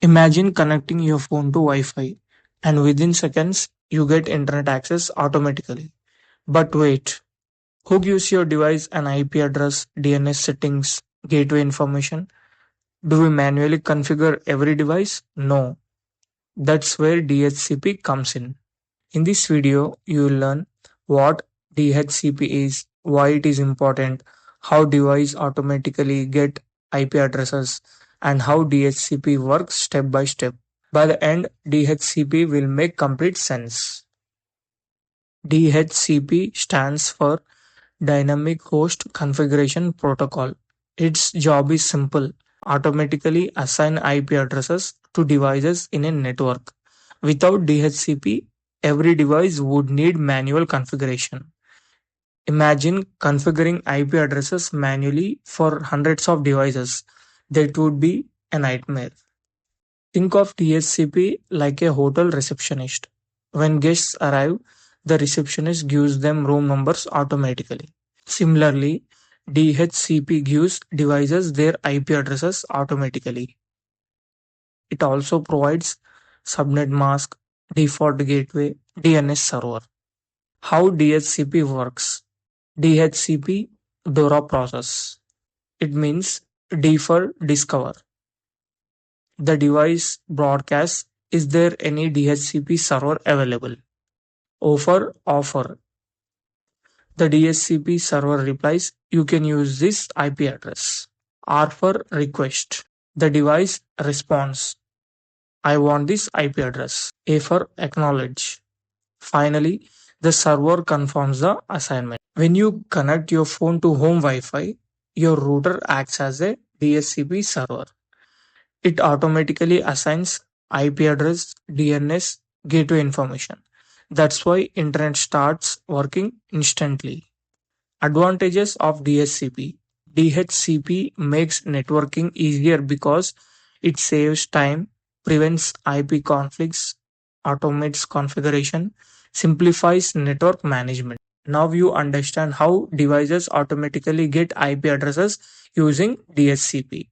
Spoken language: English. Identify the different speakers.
Speaker 1: Imagine connecting your phone to Wi-Fi and within seconds you get internet access automatically. But wait, who gives your device an IP address, DNS settings, gateway information? Do we manually configure every device? No. That's where DHCP comes in. In this video, you will learn what DHCP is, why it is important, how device automatically get IP addresses, and how DHCP works step by step. By the end, DHCP will make complete sense. DHCP stands for Dynamic Host Configuration Protocol. Its job is simple: automatically assign IP addresses to devices in a network. Without DHCP, every device would need manual configuration. Imagine configuring IP addresses manually for hundreds of devices. That would be a nightmare. Think of DHCP like a hotel receptionist. When guests arrive, the receptionist gives them room numbers automatically. Similarly, DHCP gives devices their IP addresses automatically. It also provides subnet mask, default gateway, DNS server. How DHCP works? DHCP DORA process. It means D for discover. The device broadcasts, is there any DHCP server available? O for offer. The DHCP server replies, you can use this IP address. R for request. The device responds, I want this IP address. A for acknowledge. Finally, the server confirms the assignment. When you connect your phone to home Wi-Fi, your router acts as a DHCP server. It automatically assigns IP address, DNS, gateway information. That's why internet starts working instantly. Advantages of DHCP. DHCP makes networking easier because it saves time, prevents IP conflicts, automates configuration, simplifies network management. Now you understand how devices automatically get IP addresses using DHCP.